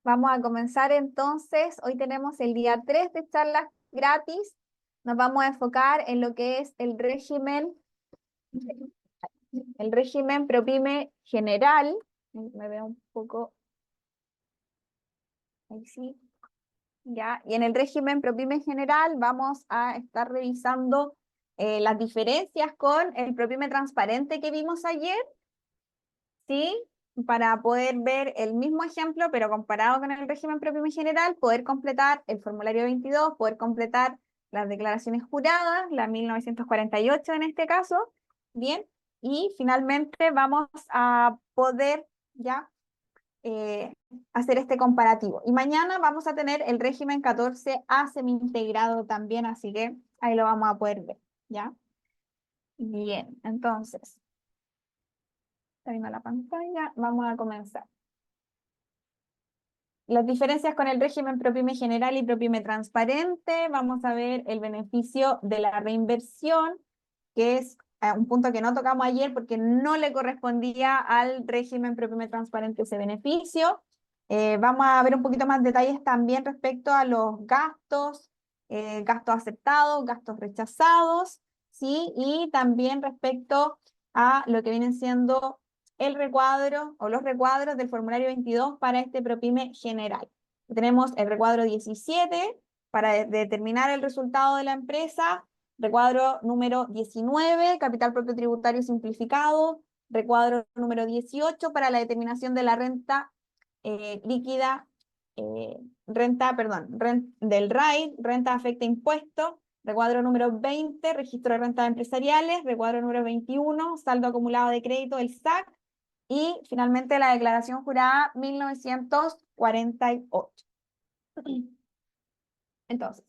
Vamos a comenzar entonces. Hoy tenemos el día 3 de charlas gratis. Nos vamos a enfocar en lo que es el régimen ProPyme general. Me veo un poco, ahí sí, ya. Y en el régimen ProPyme general vamos a estar revisando las diferencias con el ProPyme transparente que vimos ayer, ¿sí? Para poder ver el mismo ejemplo, pero comparado con el régimen ProPyme general, poder completar el formulario 22, poder completar las declaraciones juradas, la 1948 en este caso, ¿bien? Y finalmente vamos a poder ya eh, hacer este comparativo. Y mañana vamos a tener el régimen 14A semi-integrado también, así que ahí lo vamos a poder ver, ¿ya? Bien, entonces, está viendo la pantalla, vamos a comenzar. Las diferencias con el régimen ProPyme general y ProPyme transparente, vamos a ver el beneficio de la reinversión, que es un punto que no tocamos ayer porque no le correspondía al régimen ProPyme transparente ese beneficio. Vamos a ver un poquito más detalles también respecto a los gastos aceptados, gastos rechazados, ¿sí? Y también respecto a lo que vienen siendo el recuadro o los recuadros del formulario 22 para este ProPyme general. Tenemos el recuadro 17 para determinar el resultado de la empresa, recuadro número 19, capital propio tributario simplificado, recuadro número 18 para la determinación de la renta líquida, del RAID, renta afecta impuesto, recuadro número 20, registro de rentas empresariales, recuadro número 21, saldo acumulado de crédito, el SAC, y finalmente la declaración jurada 1948. Entonces,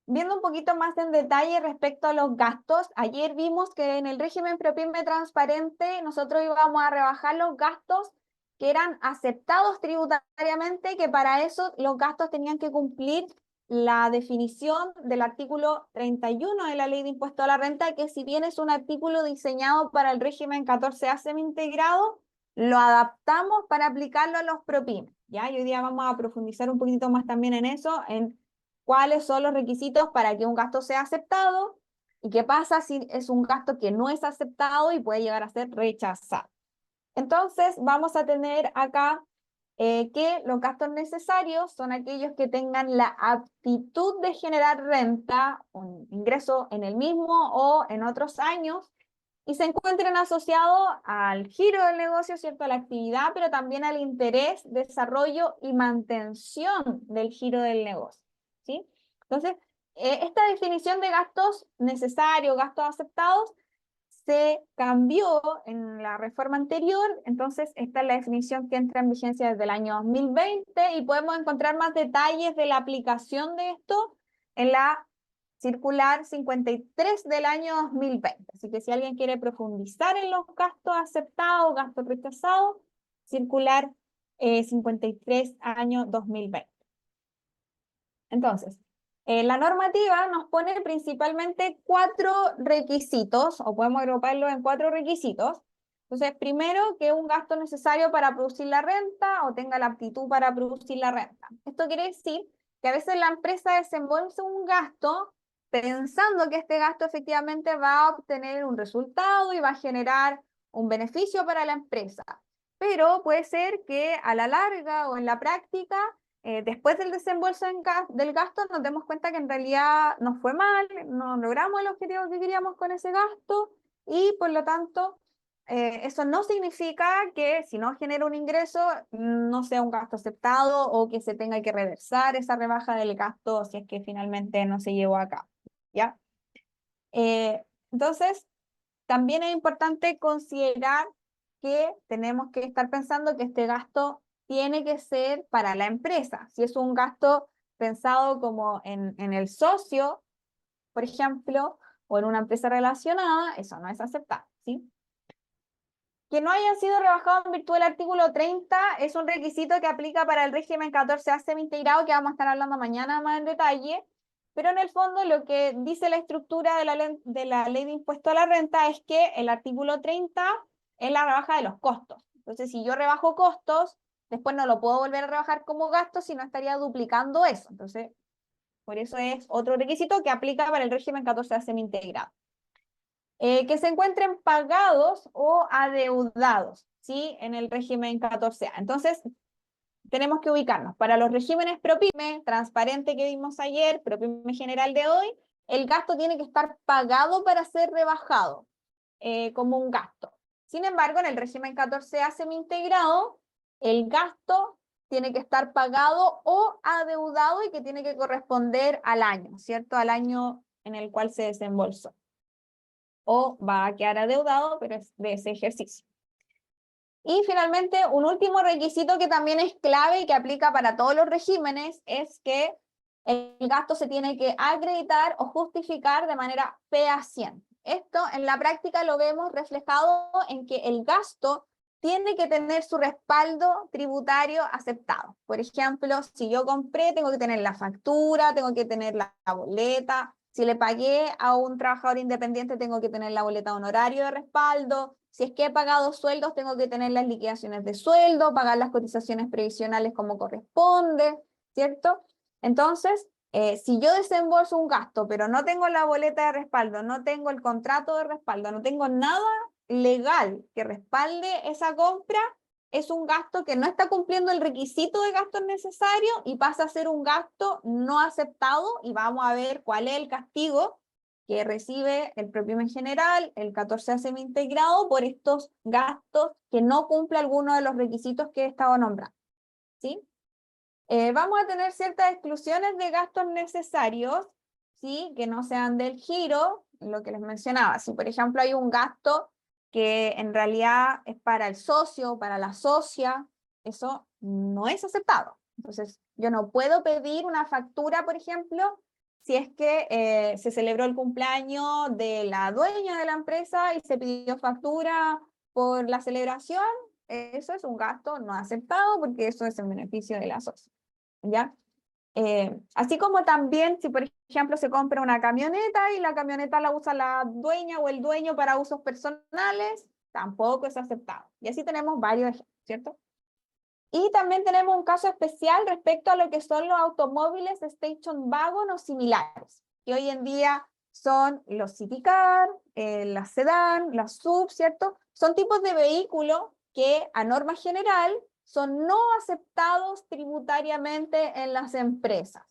viendo un poquito más en detalle respecto a los gastos, ayer vimos que en el régimen ProPyme transparente nosotros íbamos a rebajar los gastos que eran aceptados tributariamente, que para eso los gastos tenían que cumplir la definición del artículo 31 de la Ley de Impuesto a la Renta, que si bien es un artículo diseñado para el régimen 14A semi-integrado, lo adaptamos para aplicarlo a los ProPyme, ¿ya? Y hoy día vamos a profundizar un poquito más también en eso, en cuáles son los requisitos para que un gasto sea aceptado y qué pasa si es un gasto que no es aceptado y puede llegar a ser rechazado. Entonces, vamos a tener acá que los gastos necesarios son aquellos que tengan la aptitud de generar renta, un ingreso en el mismo o en otros años, y se encuentren asociados al giro del negocio, ¿cierto? A la actividad, pero también al interés, desarrollo y mantención del giro del negocio, ¿sí? Entonces, esta definición de gastos necesarios, gastos aceptados, se cambió en la reforma anterior, entonces esta es la definición que entra en vigencia desde el año 2020 y podemos encontrar más detalles de la aplicación de esto en la circular 53 del año 2020. Así que si alguien quiere profundizar en los gastos aceptados, gastos rechazados, circular 53 año 2020. Entonces, la normativa nos pone principalmente 4 requisitos, o podemos agruparlo en 4 requisitos. Entonces, primero, que un gasto necesario para producir la renta o tenga la aptitud para producir la renta. Esto quiere decir que a veces la empresa desembolsa un gasto pensando que este gasto efectivamente va a obtener un resultado y va a generar un beneficio para la empresa. Pero puede ser que a la larga o en la práctica después del desembolso del gasto nos demos cuenta que en realidad nos fue mal, no logramos el objetivo que queríamos con ese gasto y por lo tanto eso no significa que si no genera un ingreso no sea un gasto aceptado o que se tenga que reversar esa rebaja del gasto si es que finalmente no se llevó a cabo, ¿ya? Entonces, también es importante considerar que tenemos que estar pensando que este gasto tiene que ser para la empresa. Si es un gasto pensado como en el socio, por ejemplo, o en una empresa relacionada, eso no es aceptable, ¿sí? Que no hayan sido rebajados en virtud del artículo 30 es un requisito que aplica para el régimen 14A semi-integrado, que vamos a estar hablando mañana más en detalle, pero en el fondo lo que dice la estructura de la ley de impuesto a la renta es que el artículo 30 es la rebaja de los costos. Entonces, si yo rebajo costos, después no lo puedo volver a rebajar como gasto, sino estaría duplicando eso. Entonces, por eso es otro requisito que aplica para el régimen 14A semi-integrado. Que se encuentren pagados o adeudados, ¿sí? En el régimen 14A. Entonces, tenemos que ubicarnos. Para los regímenes ProPyme, transparente que vimos ayer, ProPyme general de hoy, el gasto tiene que estar pagado para ser rebajado como un gasto. Sin embargo, en el régimen 14A semi-integrado, el gasto tiene que estar pagado o adeudado y que tiene que corresponder al año, ¿cierto? Al año en el cual se desembolsó. O va a quedar adeudado, pero es de ese ejercicio. Y finalmente, un último requisito que también es clave y que aplica para todos los regímenes es que el gasto se tiene que acreditar o justificar de manera fehaciente. Esto en la práctica lo vemos reflejado en que el gasto tiene que tener su respaldo tributario aceptado. Por ejemplo, si yo compré, tengo que tener la factura, tengo que tener la boleta. Si le pagué a un trabajador independiente, tengo que tener la boleta de honorario de respaldo. Si es que he pagado sueldos, tengo que tener las liquidaciones de sueldo, pagar las cotizaciones previsionales como corresponde, ¿cierto? Entonces, si yo desembolso un gasto, pero no tengo la boleta de respaldo, no tengo el contrato de respaldo, no tengo nada legal que respalde esa compra, es un gasto que no está cumpliendo el requisito de gasto necesario y pasa a ser un gasto no aceptado, y vamos a ver cuál es el castigo que recibe el ProPyme en general, el 14A semi-integrado, por estos gastos que no cumple alguno de los requisitos que he estado nombrando, ¿sí? Vamos a tener ciertas exclusiones de gastos necesarios, ¿sí? Que no sean del giro, lo que les mencionaba. Si, por ejemplo, hay un gasto que en realidad es para el socio, para la socia, eso no es aceptado. Entonces, yo no puedo pedir una factura, por ejemplo, si es que se celebró el cumpleaños de la dueña de la empresa y se pidió factura por la celebración. Eso es un gasto no aceptado porque eso es en beneficio de la socia, ¿ya? Así como también si por ejemplo se compra una camioneta y la camioneta la usa la dueña o el dueño para usos personales, tampoco es aceptado. Y así tenemos varios ejemplos, ¿cierto? Y también tenemos un caso especial respecto a lo que son los automóviles station wagon o similares, que hoy en día son los city car, las sedán, las sub, ¿cierto? Son tipos de vehículos que a norma general son no aceptados tributariamente en las empresas.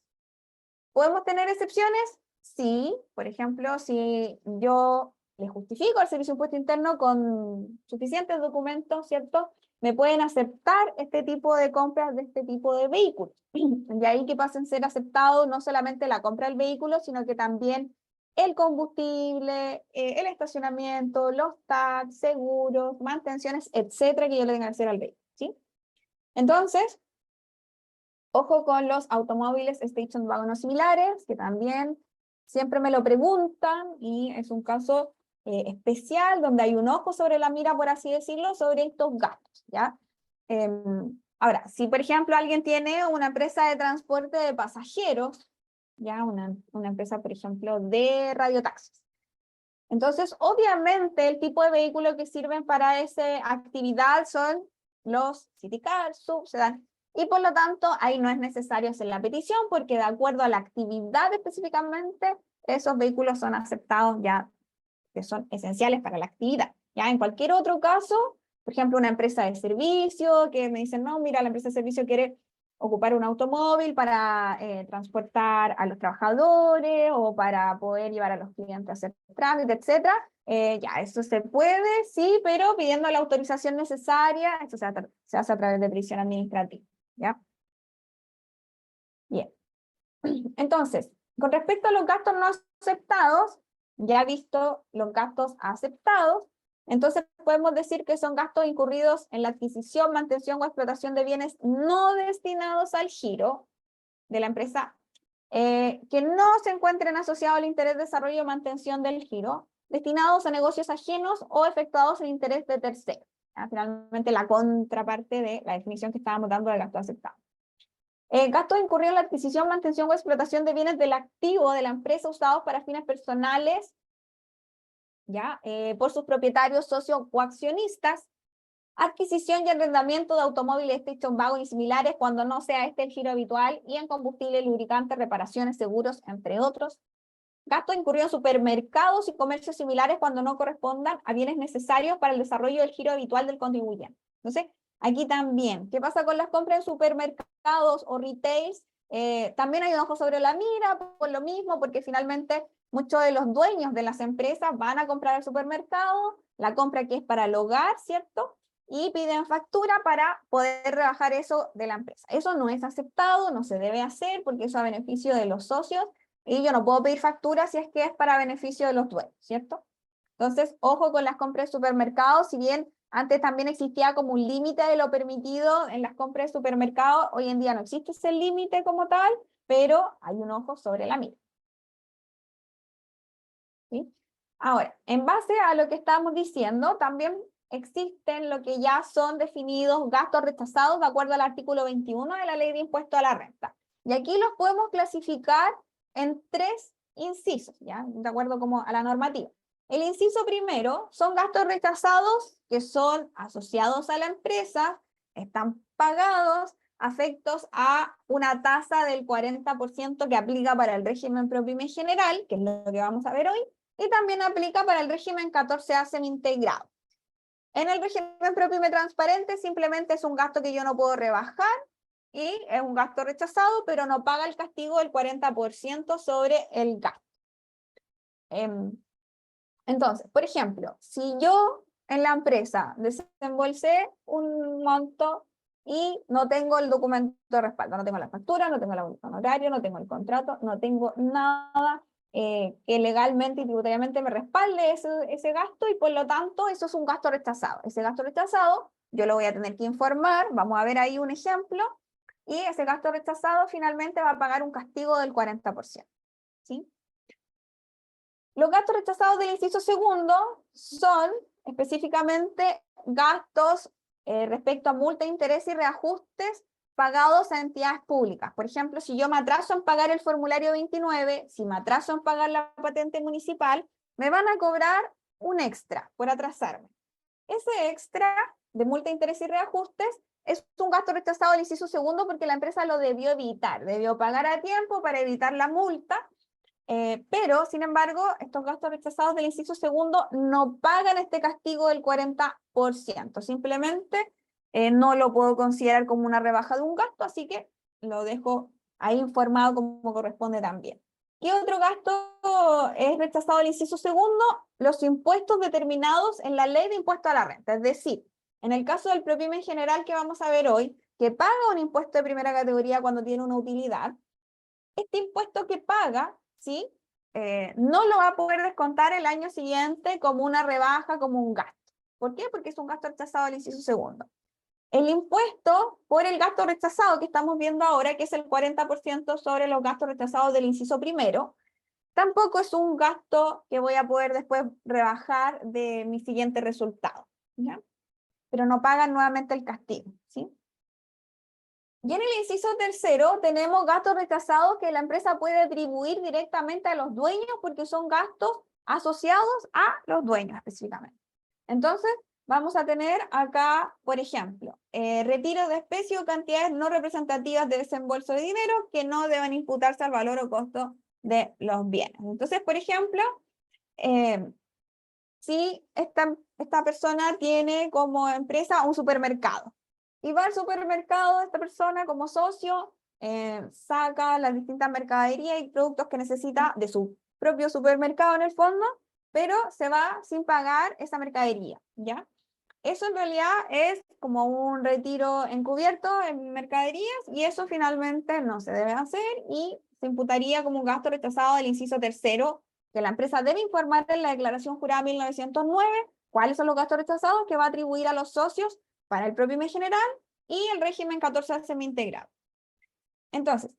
¿Podemos tener excepciones? Sí, por ejemplo, si yo le justifico al Servicio de Impuesto Interno con suficientes documentos, ¿cierto? Me pueden aceptar este tipo de compras de este tipo de vehículos. De ahí que pasen a ser aceptados no solamente la compra del vehículo, sino que también el combustible, el estacionamiento, los tax, seguros, mantenciones, etcétera, que yo le tenga que hacer al vehículo, ¿sí? Entonces, ojo con los automóviles station wagon o similares, que también siempre me lo preguntan, y es un caso especial donde hay un ojo sobre la mira, por así decirlo, sobre estos gastos, ¿ya? Ahora, si por ejemplo alguien tiene una empresa de transporte de pasajeros, ya una empresa, por ejemplo, de radiotaxis, entonces obviamente el tipo de vehículo que sirven para esa actividad son los city cars, sub, sedán, y por lo tanto ahí no es necesario hacer la petición porque de acuerdo a la actividad específicamente, esos vehículos son aceptados ya, que son esenciales para la actividad. Ya en cualquier otro caso, por ejemplo, una empresa de servicio que me dicen, no, mira, la empresa de servicio quiere ocupar un automóvil para transportar a los trabajadores o para poder llevar a los clientes a hacer trámites, etcétera. Ya, eso se puede, sí, pero pidiendo la autorización necesaria, esto se hace a través de prisión administrativa, ¿ya? Bien. Entonces, con respecto a los gastos no aceptados, ya visto los gastos aceptados, entonces podemos decir que son gastos incurridos en la adquisición, mantención o explotación de bienes no destinados al giro de la empresa, que no se encuentren asociados al interés de desarrollo o mantención del giro, destinados a negocios ajenos o efectuados en interés de terceros. Finalmente, la contraparte de la definición que estábamos dando del gasto aceptado. Gastos incurridos en la adquisición, mantención o explotación de bienes del activo de la empresa usados para fines personales, ¿ya? Por sus propietarios, socios o accionistas, Adquisición y arrendamiento de automóviles, station wagon y similares cuando no sea este el giro habitual, y en combustible, lubricantes, reparaciones, seguros, entre otros. Gastos incurridos en supermercados y comercios similares cuando no correspondan a bienes necesarios para el desarrollo del giro habitual del contribuyente. Entonces, aquí también, ¿qué pasa con las compras en supermercados o retails? También hay un ojo sobre la mira por lo mismo, porque finalmente muchos de los dueños de las empresas van a comprar al supermercado, la compra que es para el hogar, ¿cierto? Y piden factura para poder rebajar eso de la empresa. Eso no es aceptado, no se debe hacer porque eso a beneficio de los socios, y yo no puedo pedir factura si es que es para beneficio de los dueños, ¿cierto? Entonces, ojo con las compras de supermercados, si bien antes también existía como un límite de lo permitido en las compras de supermercados, hoy en día no existe ese límite como tal, pero hay un ojo sobre la mira. ¿Sí? Ahora, en base a lo que estamos diciendo, también existen lo que ya son definidos gastos rechazados de acuerdo al artículo 21 de la Ley de Impuesto a la Renta. Y aquí los podemos clasificar en 3 incisos, ¿ya? De acuerdo como a la normativa. El inciso primero son gastos rechazados que son asociados a la empresa, están pagados, afectos a una tasa del 40% que aplica para el régimen ProPyme general, que es lo que vamos a ver hoy, y también aplica para el régimen 14A semi-integrado. En el régimen ProPyme transparente simplemente es un gasto que yo no puedo rebajar y es un gasto rechazado, pero no paga el castigo del 40% sobre el gasto. Entonces, por ejemplo, si yo en la empresa desembolsé un monto y no tengo el documento de respaldo, no tengo la factura, no tengo el honorario, no tengo el contrato, no tengo nada que legalmente y tributariamente me respalde ese gasto, y por lo tanto eso es un gasto rechazado. Ese gasto rechazado yo lo voy a tener que informar, vamos a ver ahí un ejemplo, y ese gasto rechazado finalmente va a pagar un castigo del 40%. ¿Sí? Los gastos rechazados del inciso segundo son específicamente gastos respecto a multa, interés y reajustes pagados a entidades públicas. Por ejemplo, si yo me atraso en pagar el formulario 29, si me atraso en pagar la patente municipal, me van a cobrar un extra por atrasarme. Ese extra de multa, interés y reajustes es un gasto rechazado del inciso segundo porque la empresa lo debió evitar, debió pagar a tiempo para evitar la multa. Pero, sin embargo, estos gastos rechazados del inciso segundo no pagan este castigo del 40%. Simplemente no lo puedo considerar como una rebaja de un gasto, así que lo dejo ahí informado como corresponde también. ¿Qué otro gasto es rechazado del inciso segundo? Los impuestos determinados en la Ley de Impuesto a la Renta. Es decir, en el caso del ProPyme en general que vamos a ver hoy, que paga un impuesto de primera categoría cuando tiene una utilidad, este impuesto que paga, ¿sí? No lo va a poder descontar el año siguiente como una rebaja, como un gasto. ¿Por qué? Porque es un gasto rechazado del inciso segundo. El impuesto por el gasto rechazado que estamos viendo ahora, que es el 40% sobre los gastos rechazados del inciso primero, tampoco es un gasto que voy a poder después rebajar de mi siguiente resultado, ¿ya? Pero no pagan nuevamente el castigo, ¿sí? Y en el inciso tercero tenemos gastos rechazados que la empresa puede atribuir directamente a los dueños porque son gastos asociados a los dueños específicamente. Entonces, vamos a tener acá, por ejemplo, retiro de especie o cantidades no representativas de desembolso de dinero que no deben imputarse al valor o costo de los bienes. Entonces, por ejemplo, si esta persona tiene como empresa un supermercado, y va al supermercado esta persona como socio, saca las distintas mercaderías y productos que necesita de su propio supermercado en el fondo, pero se va sin pagar esa mercadería, ¿ya? Eso en realidad es como un retiro encubierto en mercaderías, y eso finalmente no se debe hacer y se imputaría como un gasto rechazado del inciso tercero, que la empresa debe informar en la declaración jurada 1909 cuáles son los gastos rechazados que va a atribuir a los socios para el ProPyme general y el régimen 14 semi-integrado. Entonces,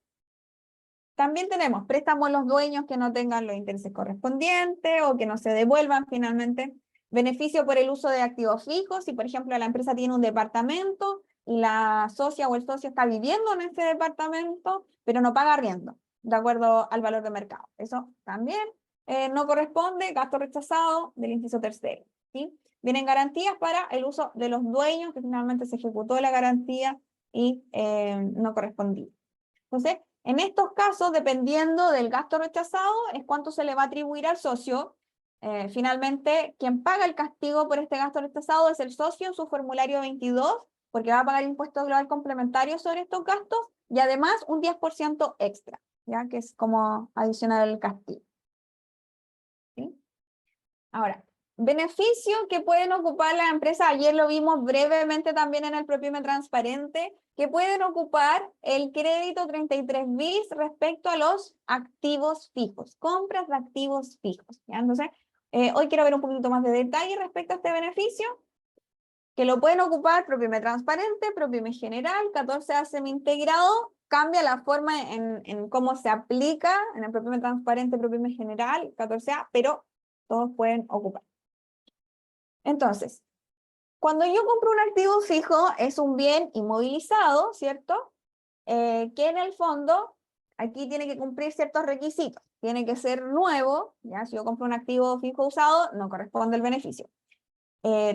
también tenemos préstamos a los dueños que no tengan los intereses correspondientes o que no se devuelvan finalmente. Beneficio por el uso de activos fijos, si por ejemplo la empresa tiene un departamento y la socia o el socio está viviendo en ese departamento, pero no paga arriendo, de acuerdo al valor de mercado. Eso también no corresponde, gasto rechazado del inciso tercero, ¿sí? vienen garantías para el uso de los dueños, que finalmente se ejecutó la garantía y no correspondía. Entonces, en estos casos, dependiendo del gasto rechazado, es cuánto se le va a atribuir al socio. Finalmente, quien paga el castigo por este gasto rechazado es el socio en su formulario 22, porque va a pagar impuesto global complementario sobre estos gastos, y además un 10% extra, ¿ya? Que es como adicional al castigo. ¿Sí? Ahora, beneficio que pueden ocupar las empresas, ayer lo vimos brevemente también en el PROPYME transparente, que pueden ocupar el crédito 33 bis respecto a los activos fijos, compras de activos fijos, ¿ya? Entonces, hoy quiero ver un poquito más de detalle respecto a este beneficio, que lo pueden ocupar PROPYME transparente, PROPYME general, 14A semi-integrado, cambia la forma en cómo se aplica en el PROPYME transparente, PROPYME general, 14A, pero todos pueden ocupar. Entonces, cuando yo compro un activo fijo, es un bien inmovilizado, ¿cierto? Que en el fondo, aquí tiene que cumplir ciertos requisitos. Tiene que ser nuevo, ¿ya? Si yo compro un activo fijo usado, no corresponde el beneficio.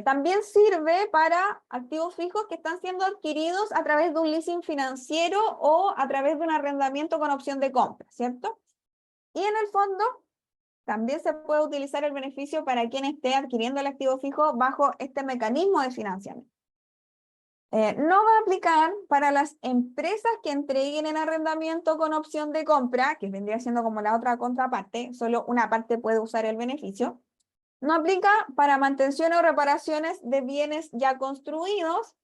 También sirve para activos fijos que están siendo adquiridos a través de un leasing financiero o a través de un arrendamiento con opción de compra, ¿cierto? Y en el fondo, también se puede utilizar el beneficio para quien esté adquiriendo el activo fijo bajo este mecanismo de financiamiento. No va a aplicar para las empresas que entreguen en arrendamiento con opción de compra, que vendría siendo como la otra contraparte, solo una parte puede usar el beneficio. No aplica para mantención o reparaciones de bienes ya construidos.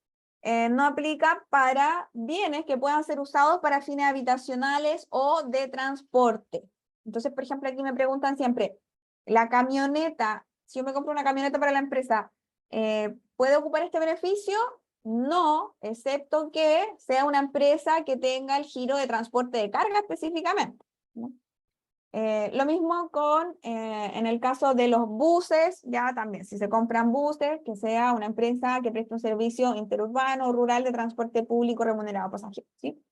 No aplica para bienes que puedan ser usados para fines habitacionales o de transporte. Entonces, por ejemplo, aquí me preguntan siempre, la camioneta, si yo me compro una camioneta para la empresa, ¿puede ocupar este beneficio? No, excepto que sea una empresa que tenga el giro de transporte de carga específicamente, ¿no? Lo mismo con, en el caso de los buses, ya también, si se compran buses, que sea una empresa que preste un servicio interurbano o rural de transporte público remunerado a pasajeros, ¿sí?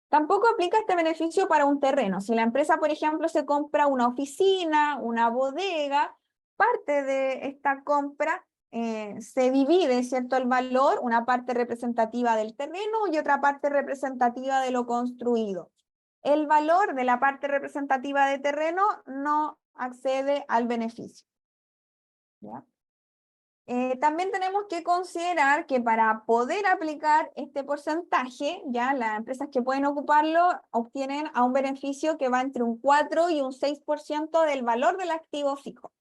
Tampoco aplica este beneficio para un terreno. Si la empresa, por ejemplo, se compra una oficina, una bodega, parte de esta compra se divide, ¿cierto?, el valor, una parte representativa del terreno y otra parte representativa de lo construido. El valor de la parte representativa de terreno no accede al beneficio, ¿ya? También tenemos que considerar que para poder aplicar este porcentaje, ya las empresas que pueden ocuparlo obtienen a un beneficio que va entre un 4 y un 6% del valor del activo fijo.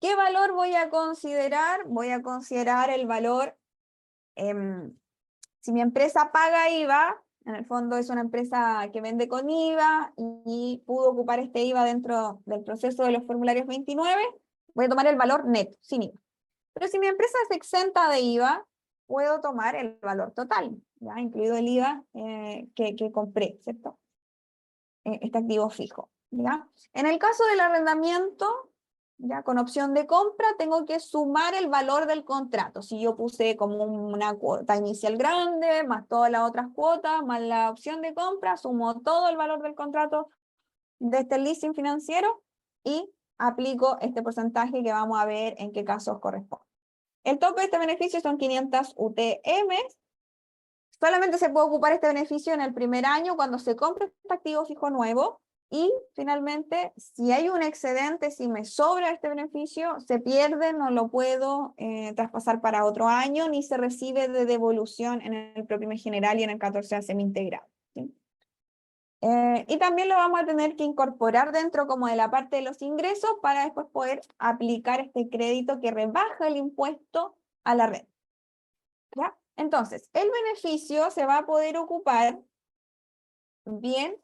¿Qué valor voy a considerar? Voy a considerar el valor, si mi empresa paga IVA, en el fondo es una empresa que vende con IVA y pudo ocupar este IVA dentro del proceso de los formularios 29, voy a tomar el valor neto, sin IVA. Pero si mi empresa es exenta de IVA, puedo tomar el valor total, ¿ya? Incluido el IVA que compré, ¿cierto? Este activo fijo, ¿ya? En el caso del arrendamiento, ya con opción de compra, tengo que sumar el valor del contrato. Si yo puse como una cuota inicial grande, más todas las otras cuotas, más la opción de compra, sumo todo el valor del contrato de este leasing financiero y aplico este porcentaje que vamos a ver en qué casos corresponde. El tope de este beneficio son 500 UTM. Solamente se puede ocupar este beneficio en el primer año cuando se compre este activo fijo nuevo. Y finalmente, si hay un excedente, si me sobra este beneficio, se pierde, no lo puedo traspasar para otro año, ni se recibe de devolución en el PROPYME general y en el 14A semi-integrado, ¿sí? Y también lo vamos a tener que incorporar dentro como de la parte de los ingresos para después poder aplicar este crédito que rebaja el impuesto a la renta, ¿ya? Entonces, el beneficio se va a poder ocupar bien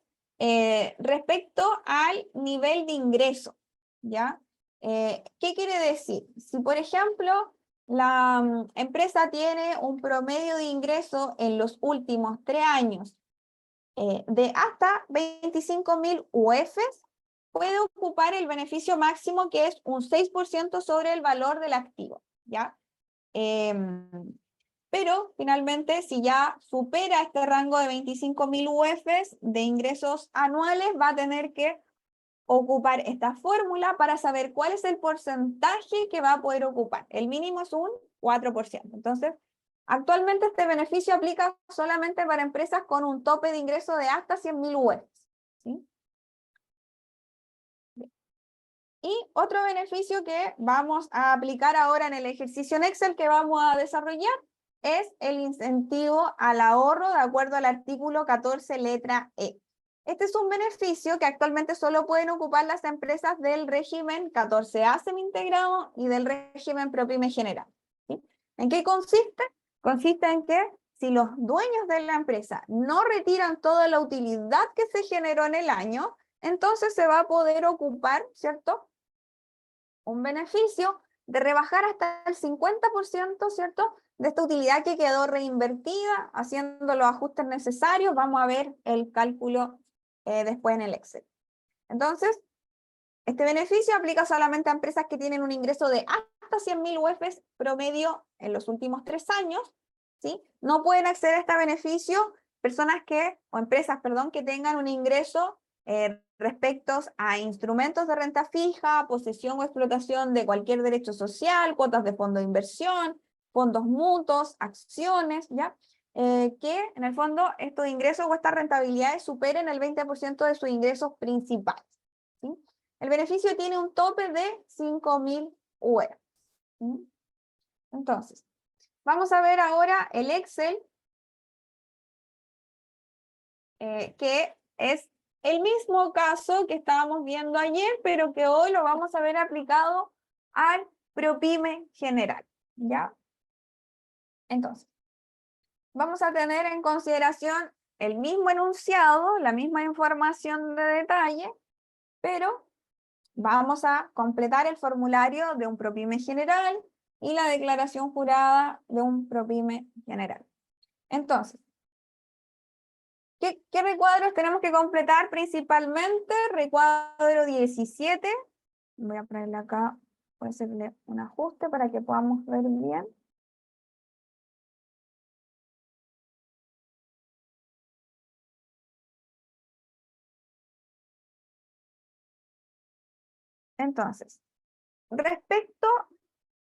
respecto al nivel de ingreso, ¿ya? ¿Qué quiere decir? Si, por ejemplo, la empresa tiene un promedio de ingreso en los últimos 3 años de hasta 25.000 UFs, puede ocupar el beneficio máximo que es un 6% sobre el valor del activo, ¿ya? Pero finalmente, si ya supera este rango de 25.000 UFs de ingresos anuales, va a tener que ocupar esta fórmula para saber cuál es el porcentaje que va a poder ocupar. El mínimo es un 4%. Entonces, actualmente este beneficio aplica solamente para empresas con un tope de ingreso de hasta 100.000 UFs. ¿Sí? Y otro beneficio que vamos a aplicar ahora en el ejercicio en Excel que vamos a desarrollar es el incentivo al ahorro de acuerdo al artículo 14, letra E. Este es un beneficio que actualmente solo pueden ocupar las empresas del régimen 14A semi-integrado y del régimen ProPyme general. ¿Sí? ¿En qué consiste? Consiste en que si los dueños de la empresa no retiran toda la utilidad que se generó en el año, entonces se va a poder ocupar, ¿cierto?, un beneficio de rebajar hasta el 50%, ¿cierto?, de esta utilidad que quedó reinvertida, haciendo los ajustes necesarios. Vamos a ver el cálculo después en el Excel. Entonces, este beneficio aplica solamente a empresas que tienen un ingreso de hasta 100.000 UFs promedio en los últimos 3 años, ¿sí? No pueden acceder a este beneficio personas o empresas, perdón, que tengan un ingreso respecto a instrumentos de renta fija, posesión o explotación de cualquier derecho social, cuotas de fondo de inversión, fondos mutuos, acciones, ¿ya? Que en el fondo estos ingresos o estas rentabilidades superen el 20% de sus ingresos principales, ¿sí? El beneficio tiene un tope de 5.000 UF. ¿Sí? Entonces, vamos a ver ahora el Excel, que es el mismo caso que estábamos viendo ayer, pero que hoy lo vamos a ver aplicado al ProPyme general, ¿ya? Entonces, vamos a tener en consideración el mismo enunciado, la misma información de detalle, pero vamos a completar el formulario de un ProPyme general y la declaración jurada de un ProPyme general. Entonces, ¿qué recuadros tenemos que completar principalmente? Recuadro 17. Voy a ponerle acá, voy a hacerle un ajuste para que podamos ver bien. Entonces, respecto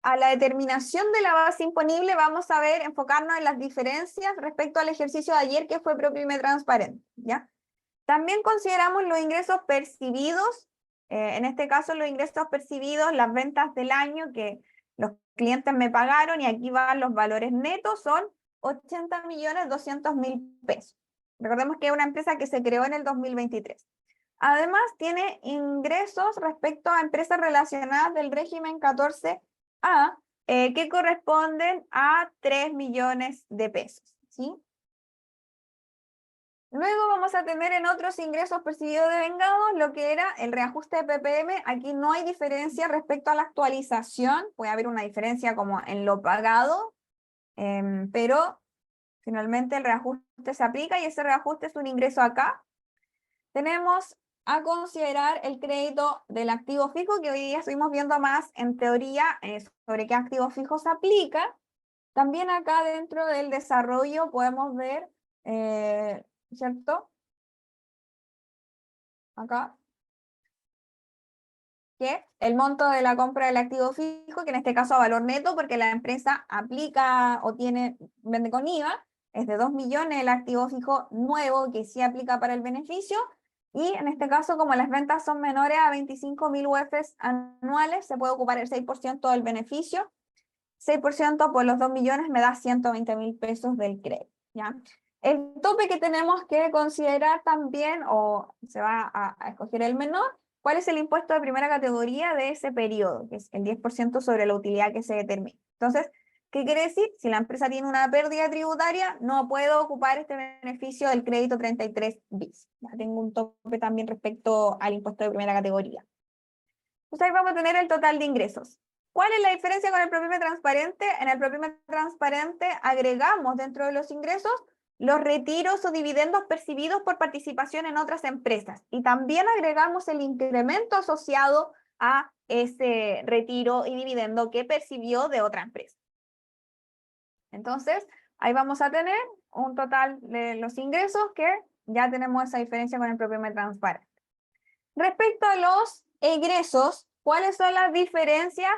a la determinación de la base imponible, vamos a ver, enfocarnos en las diferencias respecto al ejercicio de ayer que fue ProPyme transparente, ¿ya? También consideramos los ingresos percibidos, en este caso los ingresos percibidos, las ventas del año que los clientes me pagaron, y aquí van los valores netos, son 80.200.000 pesos. Recordemos que es una empresa que se creó en el 2023. Además, tiene ingresos respecto a empresas relacionadas del régimen 14A, que corresponden a 3 millones de pesos, ¿sí? Luego vamos a tener en otros ingresos percibidos de vengados lo que era el reajuste de PPM. Aquí no hay diferencia respecto a la actualización. Puede haber una diferencia como en lo pagado, pero finalmente el reajuste se aplica y ese reajuste es un ingreso acá. Tenemos a considerar el crédito del activo fijo, que hoy día estuvimos viendo más en teoría sobre qué activo fijo se aplica. También acá dentro del desarrollo podemos ver, ¿cierto? Acá, que el monto de la compra del activo fijo, que en este caso a valor neto, porque la empresa aplica o vende con IVA, es de 2 millones el activo fijo nuevo que sí aplica para el beneficio, y en este caso, como las ventas son menores a 25.000 UFs anuales, se puede ocupar el 6% del beneficio. 6% por los 2 millones me da 120.000 pesos del crédito, ¿ya? El tope que tenemos que considerar también, o se va a escoger el menor, ¿cuál es el impuesto de primera categoría de ese periodo? Que es el 10% sobre la utilidad que se determine. Entonces, ¿qué quiere decir? Si la empresa tiene una pérdida tributaria, no puedo ocupar este beneficio del crédito 33 bis. Ya tengo un tope también respecto al impuesto de primera categoría. Entonces ahí vamos a tener el total de ingresos. ¿Cuál es la diferencia con el ProPyme transparente? En el ProPyme transparente agregamos dentro de los ingresos los retiros o dividendos percibidos por participación en otras empresas, y también agregamos el incremento asociado a ese retiro y dividendo que percibió de otra empresa. Entonces, ahí vamos a tener un total de los ingresos que ya tenemos esa diferencia con el ProPyme transparente. Respecto a los egresos, ¿cuáles son las diferencias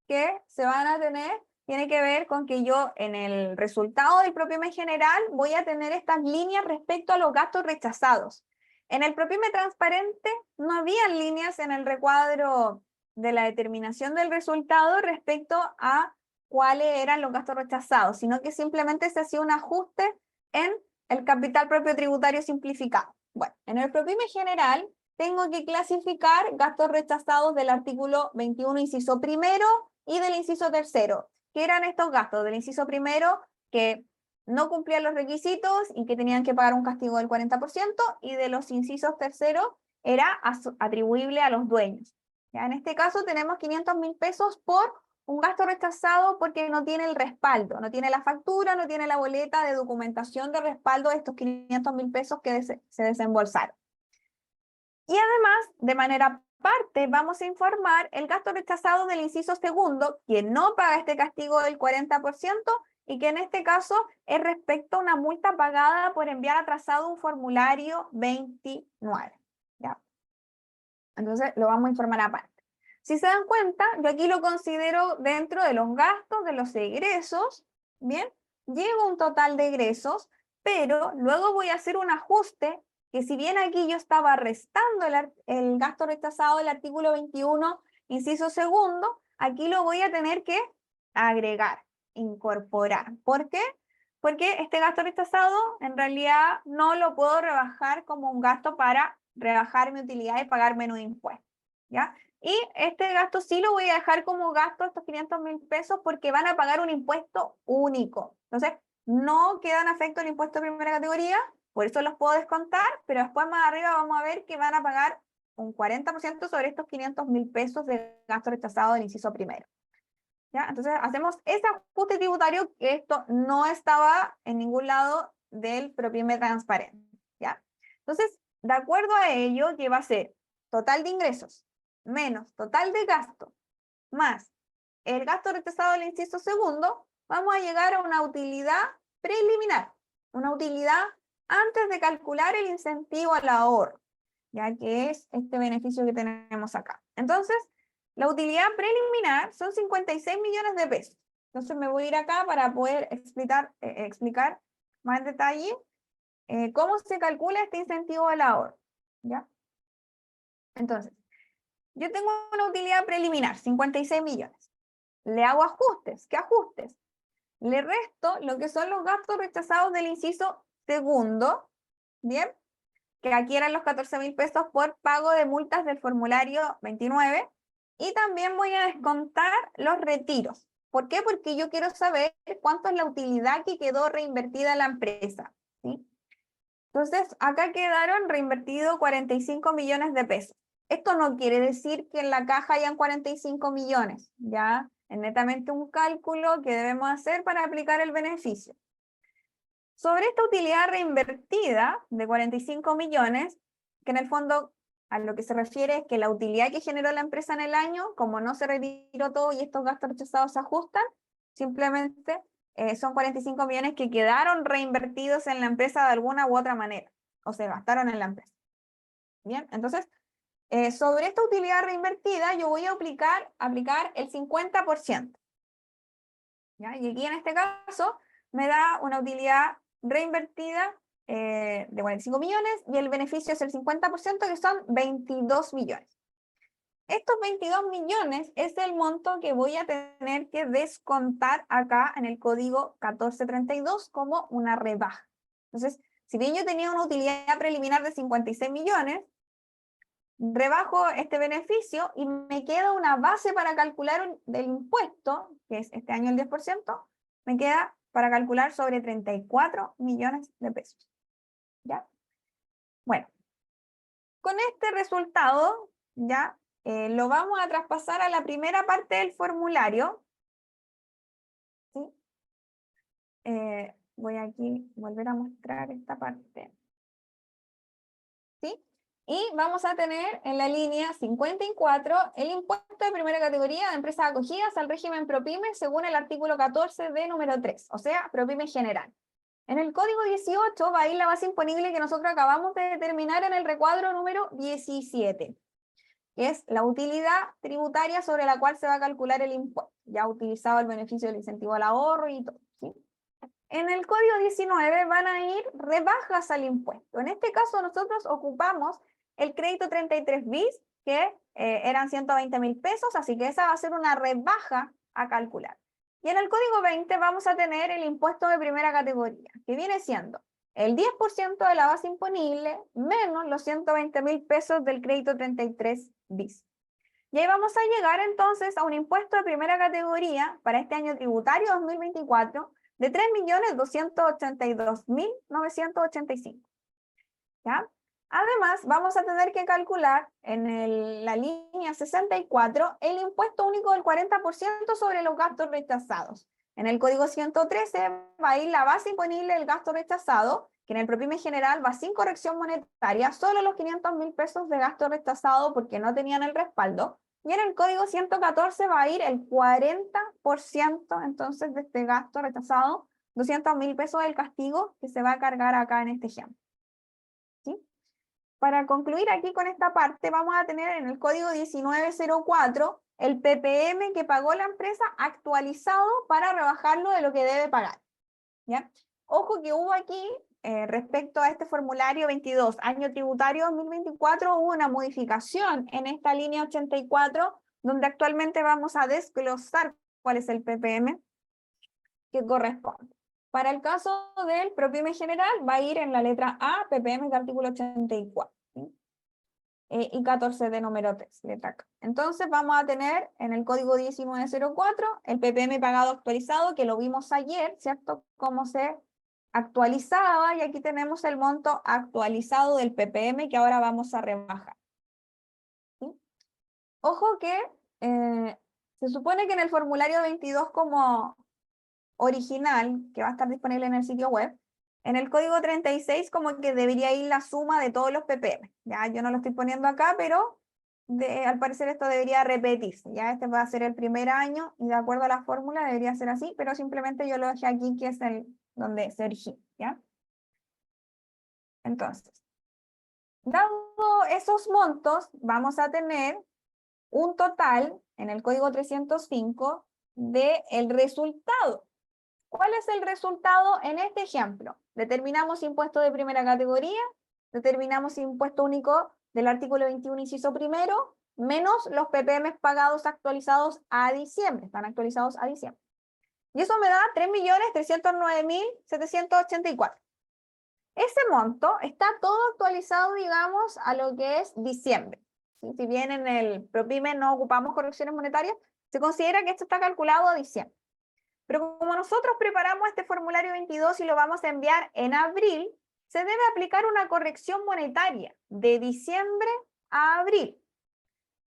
que se van a tener? Tiene que ver con que yo en el resultado del PROPYME general voy a tener estas líneas respecto a los gastos rechazados. En el PROPYME transparente no había líneas en el recuadro de la determinación del resultado respecto a cuáles eran los gastos rechazados, sino que simplemente se hacía un ajuste en el capital propio tributario simplificado. Bueno, en el PROPYME general tengo que clasificar gastos rechazados del artículo 21, inciso primero, y del inciso tercero. ¿Qué eran estos gastos? Del inciso primero, que no cumplían los requisitos y que tenían que pagar un castigo del 40%, y de los incisos terceros era atribuible a los dueños. ¿Ya? En este caso tenemos 500.000 pesos por un gasto rechazado porque no tiene el respaldo, no tiene la factura, no tiene la boleta de documentación de respaldo de estos 500.000 pesos que se desembolsaron. Y además, de manera aparte, vamos a informar el gasto rechazado del inciso segundo, que no paga este castigo del 40%, y que en este caso es respecto a una multa pagada por enviar atrasado un formulario 29. ¿Ya? Entonces, lo vamos a informar aparte. Si se dan cuenta, yo aquí lo considero dentro de los gastos, de los egresos, ¿bien? Llego a un total de egresos, pero luego voy a hacer un ajuste que si bien aquí yo estaba restando el gasto rechazado del artículo 21, inciso segundo, aquí lo voy a tener que agregar, incorporar. ¿Por qué? Porque este gasto rechazado en realidad no lo puedo rebajar como un gasto para rebajar mi utilidad y pagar menos impuestos, ¿ya? Y este gasto sí lo voy a dejar como gasto, estos 500.000 pesos, porque van a pagar un impuesto único. Entonces, no quedan afecto al impuesto de primera categoría, por eso los puedo descontar, pero después más arriba vamos a ver que van a pagar un 40% sobre estos 500.000 pesos de gasto rechazado del inciso primero. ¿Ya? Entonces, hacemos ese ajuste tributario que esto no estaba en ningún lado del PROPYME transparente. ¿Ya? Entonces, de acuerdo a ello, que va a ser total de ingresos menos total de gasto más el gasto rechazado del inciso segundo, vamos a llegar a una utilidad preliminar, una utilidad antes de calcular el incentivo al ahorro, ya que es este beneficio que tenemos acá. Entonces, la utilidad preliminar son 56 millones de pesos. Entonces me voy a ir acá para poder explicar más en detalle cómo se calcula este incentivo al ahorro, ¿ya? Entonces, yo tengo una utilidad preliminar, 56 millones. Le hago ajustes. ¿Qué ajustes? Le resto lo que son los gastos rechazados del inciso segundo, ¿bien? Que aquí eran los 14.000 pesos por pago de multas del formulario 29. Y también voy a descontar los retiros. ¿Por qué? Porque yo quiero saber cuánto es la utilidad que quedó reinvertida en la empresa, ¿sí? Entonces, acá quedaron reinvertidos 45 millones de pesos. Esto no quiere decir que en la caja hayan 45 millones, ¿ya? Es netamente un cálculo que debemos hacer para aplicar el beneficio. Sobre esta utilidad reinvertida de 45 millones, que en el fondo a lo que se refiere es que la utilidad que generó la empresa en el año, como no se retiró todo y estos gastos rechazados se ajustan, simplemente son 45 millones que quedaron reinvertidos en la empresa de alguna u otra manera, o se gastaron en la empresa. Bien, entonces, sobre esta utilidad reinvertida yo voy a aplicar el 50%. ¿Ya? Y aquí en este caso me da una utilidad reinvertida de 45 millones y el beneficio es el 50%, que son 22 millones. Estos 22 millones es el monto que voy a tener que descontar acá en el código 1432 como una rebaja. Entonces, si bien yo tenía una utilidad preliminar de 56 millones, rebajo este beneficio y me queda una base para calcular del impuesto, que es este año el 10%, me queda para calcular sobre 34 millones de pesos. ¿Ya? Bueno, con este resultado, ya lo vamos a traspasar a la primera parte del formulario. ¿Sí? Voy aquí a volver a mostrar esta parte. ¿Sí? Y vamos a tener en la línea 54 el impuesto de primera categoría de empresas acogidas al régimen PROPYME según el artículo 14 de número 3, o sea, PROPYME general. En el código 18 va a ir la base imponible que nosotros acabamos de determinar en el recuadro número 17. que es la utilidad tributaria sobre la cual se va a calcular el impuesto, ya utilizado el beneficio del incentivo al ahorro y todo, ¿sí? En el código 19 van a ir rebajas al impuesto. En este caso nosotros ocupamos el crédito 33 bis, que eran 120.000 pesos, así que esa va a ser una rebaja a calcular. Y en el código 20 vamos a tener el impuesto de primera categoría, que viene siendo el 10% de la base imponible menos los 120.000 pesos del crédito 33 bis. Y ahí vamos a llegar entonces a un impuesto de primera categoría para este año tributario 2024 de 3.282.985. ¿Ya? Además, vamos a tener que calcular en la línea 64 el impuesto único del 40% sobre los gastos rechazados. En el código 113 va a ir la base imponible del gasto rechazado, que en el PROPYME general va sin corrección monetaria, solo los 500.000 pesos de gasto rechazado porque no tenían el respaldo. Y en el código 114 va a ir el 40% entonces de este gasto rechazado, 200.000 pesos del castigo que se va a cargar acá en este ejemplo. ¿Sí? Para concluir aquí con esta parte, vamos a tener en el código 1904 el PPM que pagó la empresa actualizado para rebajarlo de lo que debe pagar. ¿Ya? Ojo que hubo aquí, respecto a este formulario 22, año tributario 2024, hubo una modificación en esta línea 84, donde actualmente vamos a desglosar cuál es el PPM que corresponde. Para el caso del PROPYME general, va a ir en la letra A, PPM de artículo 84. ¿Sí? Y 14 de número 3, letra K. Entonces vamos a tener en el código 1904 el PPM pagado actualizado, que lo vimos ayer, ¿cierto? Cómo se actualizaba, y aquí tenemos el monto actualizado del PPM que ahora vamos a rebajar. ¿Sí? Ojo que se supone que en el formulario 22 como original, que va a estar disponible en el sitio web, en el código 36 como que debería ir la suma de todos los ppm. Ya, yo no lo estoy poniendo acá, pero al parecer esto debería repetirse. Ya este va a ser el primer año y de acuerdo a la fórmula debería ser así, pero simplemente yo lo dejé aquí, que es donde se origina. ¿Ya? Entonces, dado esos montos, vamos a tener un total en el código 305 de el resultado. ¿Cuál es el resultado en este ejemplo? Determinamos impuesto de primera categoría, determinamos impuesto único del artículo 21, inciso primero, menos los PPM pagados actualizados a diciembre, están actualizados a diciembre. Y eso me da 3.309.784. Ese monto está todo actualizado, digamos, a lo que es diciembre. ¿Sí? Si bien en el PROPYME no ocupamos correcciones monetarias, se considera que esto está calculado a diciembre. Pero como nosotros preparamos este formulario 22 y lo vamos a enviar en abril, se debe aplicar una corrección monetaria de diciembre a abril.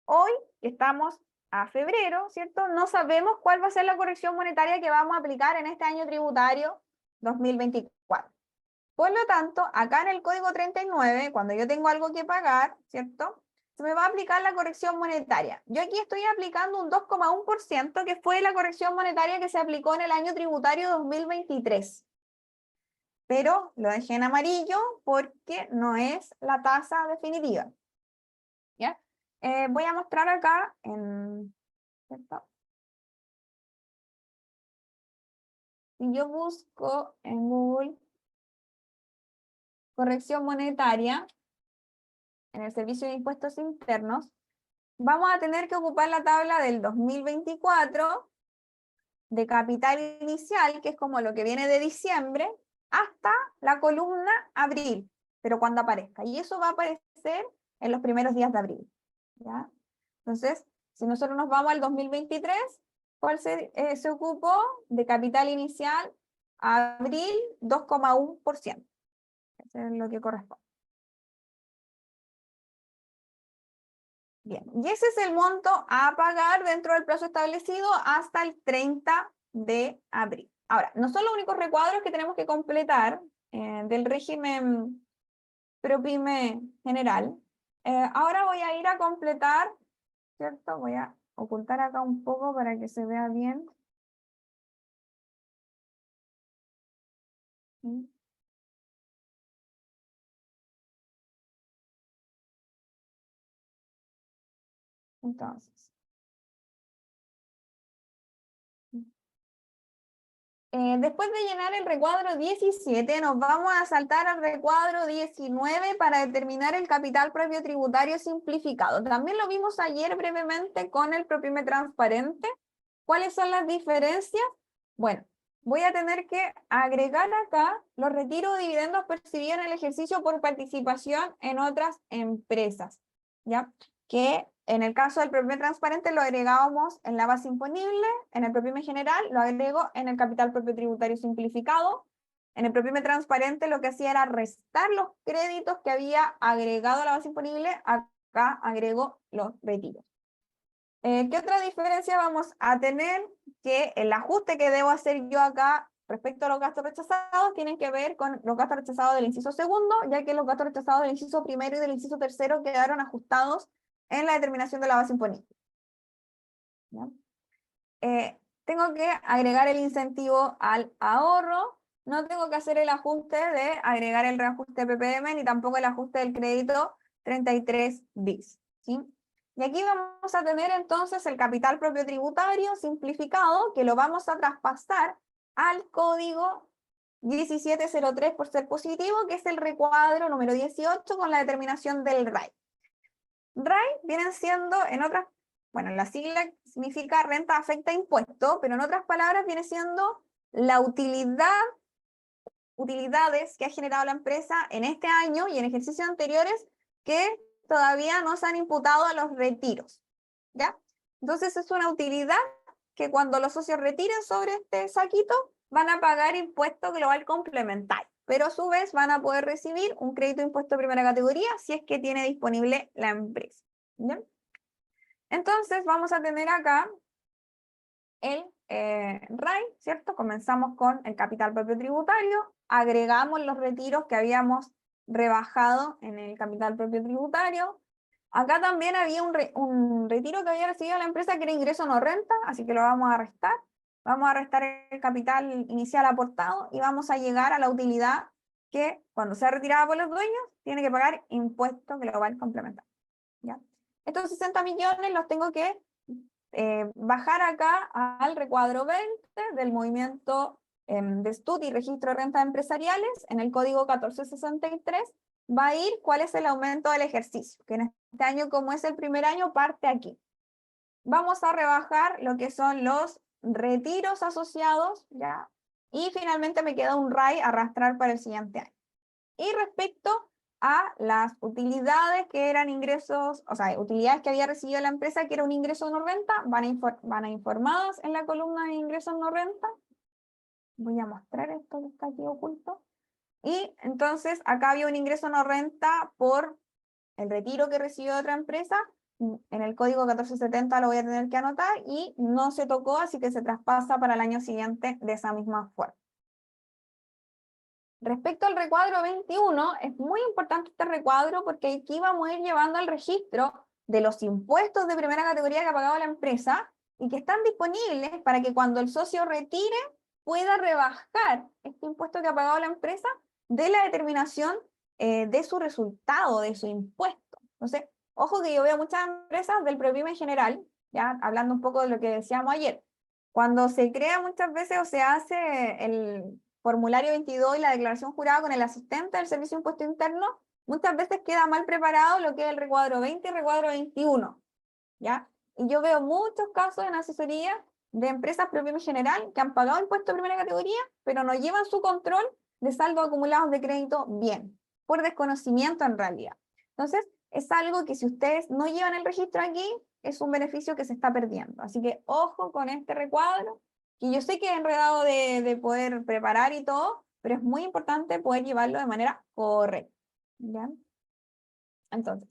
Hoy estamos a febrero, ¿cierto? No sabemos cuál va a ser la corrección monetaria que vamos a aplicar en este año tributario 2024. Por lo tanto, acá en el código 39, cuando yo tengo algo que pagar, ¿cierto? Se me va a aplicar la corrección monetaria. Yo aquí estoy aplicando un 2,1%, que fue la corrección monetaria que se aplicó en el año tributario 2023. Pero lo dejé en amarillo porque no es la tasa definitiva. ¿Ya? Voy a mostrar acá ¿cierto? Si yo busco en Google corrección monetaria en el servicio de impuestos internos, vamos a tener que ocupar la tabla del 2024 de capital inicial, que es como lo que viene de diciembre, hasta la columna abril, pero cuando aparezca. Y eso va a aparecer en los primeros días de abril. ¿Ya? Entonces, si nosotros nos vamos al 2023, ¿cuál se ocupó de capital inicial a abril? 2,1%. Eso es lo que corresponde. Bien, y ese es el monto a pagar dentro del plazo establecido hasta el 30 de abril. Ahora, no son los únicos recuadros que tenemos que completar del régimen PROPYME general. Ahora voy a ir a completar, ¿cierto? Voy a ocultar acá un poco para que se vea bien. ¿Sí? Entonces, después de llenar el recuadro 17, nos vamos a saltar al recuadro 19 para determinar el capital propio tributario simplificado. También lo vimos ayer brevemente con el PROPYME transparente. ¿Cuáles son las diferencias? Bueno, voy a tener que agregar acá los retiros de dividendos percibidos en el ejercicio por participación en otras empresas, ¿ya? Que en el caso del PROPYME transparente lo agregábamos en la base imponible, en el PROPYME general lo agrego en el capital propio tributario simplificado. En el PROPYME transparente lo que hacía era restar los créditos que había agregado a la base imponible, acá agrego los retiros. ¿Qué otra diferencia vamos a tener? Que el ajuste que debo hacer yo acá respecto a los gastos rechazados tienen que ver con los gastos rechazados del inciso segundo, ya que los gastos rechazados del inciso primero y del inciso tercero quedaron ajustados en la determinación de la base imponible. Tengo que agregar el incentivo al ahorro, no tengo que hacer el ajuste de agregar el reajuste PPM, ni tampoco el ajuste del crédito 33 bis, ¿sí? Y aquí vamos a tener entonces el capital propio tributario simplificado, que lo vamos a traspasar al código 1703 por ser positivo, que es el recuadro número 18 con la determinación del RAI. RAI vienen siendo, en otras, bueno, la sigla significa renta afecta impuesto, pero en otras palabras viene siendo la utilidades que ha generado la empresa en este año y en ejercicios anteriores que todavía no se han imputado a los retiros, ¿ya? Entonces es una utilidad que cuando los socios retiren sobre este saquito van a pagar impuesto global complementario, pero a su vez van a poder recibir un crédito de impuesto de primera categoría si es que tiene disponible la empresa, ¿ya? Entonces vamos a tener acá el RAI, ¿cierto? Comenzamos con el capital propio tributario, agregamos los retiros que habíamos rebajado en el capital propio tributario. Acá también había un retiro que había recibido la empresa que era ingreso no renta, así que lo vamos a restar. Vamos a restar el capital inicial aportado y vamos a llegar a la utilidad que cuando sea retirada por los dueños tiene que pagar impuesto global complementario, ¿ya? Estos 60 millones los tengo que bajar acá al recuadro 20 del movimiento de estudio y registro de rentas empresariales. En el código 1463 va a ir cuál es el aumento del ejercicio, que en este año, como es el primer año, parte aquí. Vamos a rebajar lo que son los retiros asociados, ¿ya? Y finalmente me queda un RAI a arrastrar para el siguiente año. Y respecto a las utilidades que eran ingresos, o sea, utilidades que había recibido la empresa que era un ingreso no renta, van a informadas en la columna de ingresos no renta. Voy a mostrar esto que está aquí oculto. Y entonces acá había un ingreso no renta por el retiro que recibió otra empresa. En el código 1470 lo voy a tener que anotar y no se tocó, así que se traspasa para el año siguiente de esa misma forma. Respecto al recuadro 21, es muy importante este recuadro porque aquí vamos a ir llevando el registro de los impuestos de primera categoría que ha pagado la empresa y que están disponibles para que cuando el socio retire pueda rebajar este impuesto que ha pagado la empresa de la determinación de su resultado, de su impuesto. Entonces, ojo que yo veo muchas empresas del PROPYME en general, ya hablando un poco de lo que decíamos ayer, cuando se crea muchas veces o se hace el formulario 22 y la declaración jurada con el asistente del Servicio de Impuesto Interno, muchas veces queda mal preparado lo que es el recuadro 20 y recuadro 21, ¿ya? Y yo veo muchos casos en asesoría de empresas PROPYME general que han pagado impuesto de primera categoría, pero no llevan su control de saldos acumulados de crédito bien, por desconocimiento en realidad. Entonces, es algo que si ustedes no llevan el registro aquí, es un beneficio que se está perdiendo. Así que ojo con este recuadro, que yo sé que es enredado de poder preparar y todo, pero es muy importante poder llevarlo de manera correcta, ¿ya? Entonces,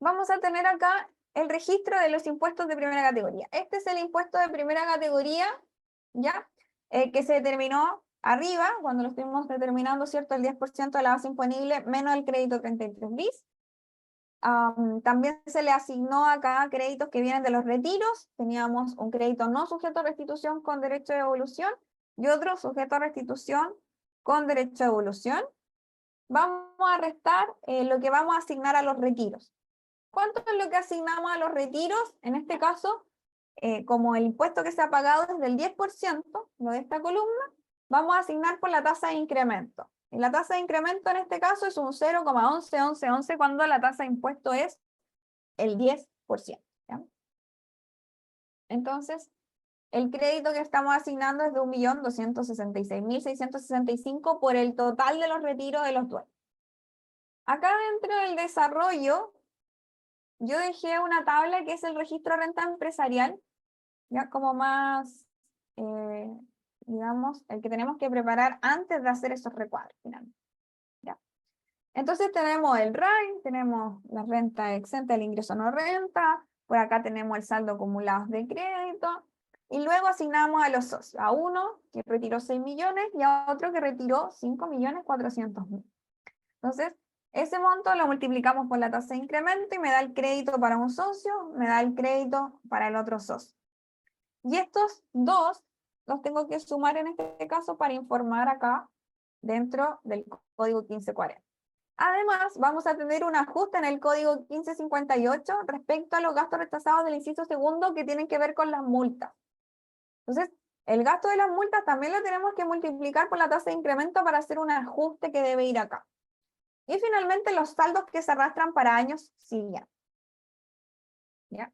vamos a tener acá el registro de los impuestos de primera categoría. Este es el impuesto de primera categoría, ¿ya? Que se determinó arriba, cuando lo estuvimos determinando, ¿cierto? El 10% de la base imponible menos el crédito 33 bis. También se le asignó acá créditos que vienen de los retiros. Teníamos un crédito no sujeto a restitución con derecho de devolución y otro sujeto a restitución con derecho de devolución. Vamos a restar lo que vamos a asignar a los retiros. ¿Cuánto es lo que asignamos a los retiros? En este caso, como el impuesto que se ha pagado es del 10%, lo de esta columna, vamos a asignar por la tasa de incremento. Y la tasa de incremento en este caso es un 0,1111 cuando la tasa de impuesto es el 10%. ¿Ya? Entonces, el crédito que estamos asignando es de 1.266.665 por el total de los retiros de los dueños. Acá dentro del desarrollo, yo dejé una tabla que es el registro de renta empresarial, ya como más, digamos, el que tenemos que preparar antes de hacer esos recuadros finalmente. ¿Ya? Entonces tenemos el RAI, tenemos la renta exenta, el ingreso no renta, por acá tenemos el saldo acumulado de crédito, y luego asignamos a los socios, a uno que retiró 6 millones y a otro que retiró 5.400.000. Entonces, ese monto lo multiplicamos por la tasa de incremento y me da el crédito para un socio, me da el crédito para el otro socio. Y estos dos los tengo que sumar en este caso para informar acá dentro del código 1540. Además, vamos a tener un ajuste en el código 1558 respecto a los gastos rechazados del inciso segundo que tienen que ver con las multas. Entonces, el gasto de las multas también lo tenemos que multiplicar por la tasa de incremento para hacer un ajuste que debe ir acá. Y finalmente los saldos que se arrastran para años siguientes. ¿Ya?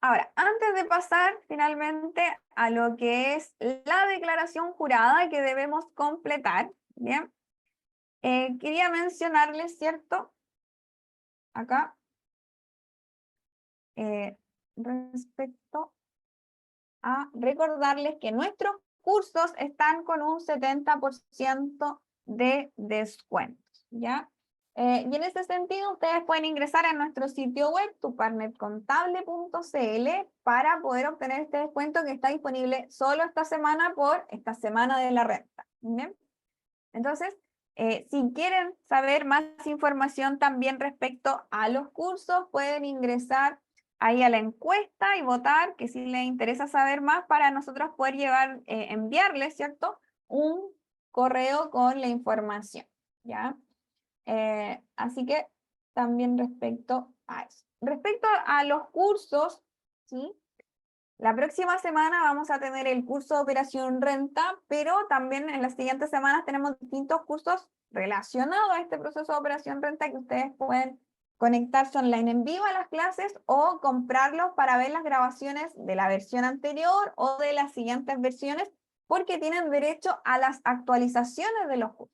Ahora, antes de pasar finalmente a lo que es la declaración jurada que debemos completar, ¿bien? Quería mencionarles, ¿cierto? Acá, respecto a recordarles que nuestros cursos están con un 70% de descuentos, ¿ya? Y en ese sentido, ustedes pueden ingresar a nuestro sitio web, tuparnetcontable.cl, para poder obtener este descuento que está disponible solo esta semana por esta semana de la renta. ¿Bien? Entonces, si quieren saber más información también respecto a los cursos, pueden ingresar ahí a la encuesta y votar, que si les interesa saber más, para nosotros poder enviarles, ¿cierto? Un correo con la información, ¿ya? Así que también respecto a eso. Respecto a los cursos, ¿sí? La próxima semana vamos a tener el curso de Operación Renta, pero también en las siguientes semanas tenemos distintos cursos relacionados a este proceso de Operación Renta que ustedes pueden conectarse online en vivo a las clases o comprarlos para ver las grabaciones de la versión anterior o de las siguientes versiones, porque tienen derecho a las actualizaciones de los cursos.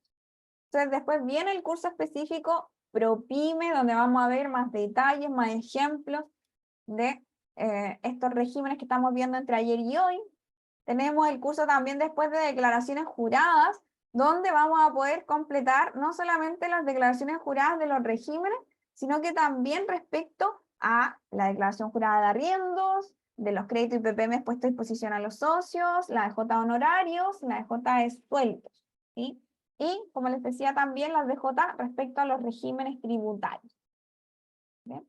Entonces después viene el curso específico ProPyme, donde vamos a ver más detalles, más ejemplos de estos regímenes que estamos viendo entre ayer y hoy. Tenemos el curso también después de declaraciones juradas, donde vamos a poder completar no solamente las declaraciones juradas de los regímenes, sino que también respecto a la declaración jurada de arriendos, de los créditos y PPM puestos a disposición a los socios, la DJ honorarios, la DJ de sueldos, ¿sí? Y, como les decía, también las DJ respecto a los regímenes tributarios. ¿Bien?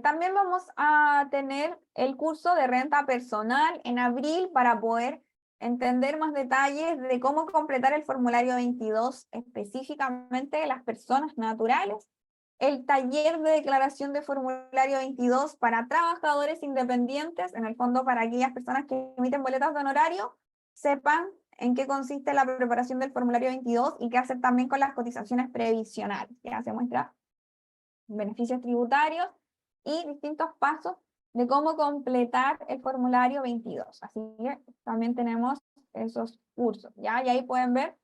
También vamos a tener el curso de renta personal en abril para poder entender más detalles de cómo completar el formulario 22 específicamente de las personas naturales, el taller de declaración de formulario 22 para trabajadores independientes, en el fondo para aquellas personas que emiten boletas de honorario, sepan en qué consiste la preparación del formulario 22 y qué hacer también con las cotizaciones previsionales, que se muestra beneficios tributarios y distintos pasos de cómo completar el formulario 22. Así que también tenemos esos cursos, ¿ya? Y ahí pueden ver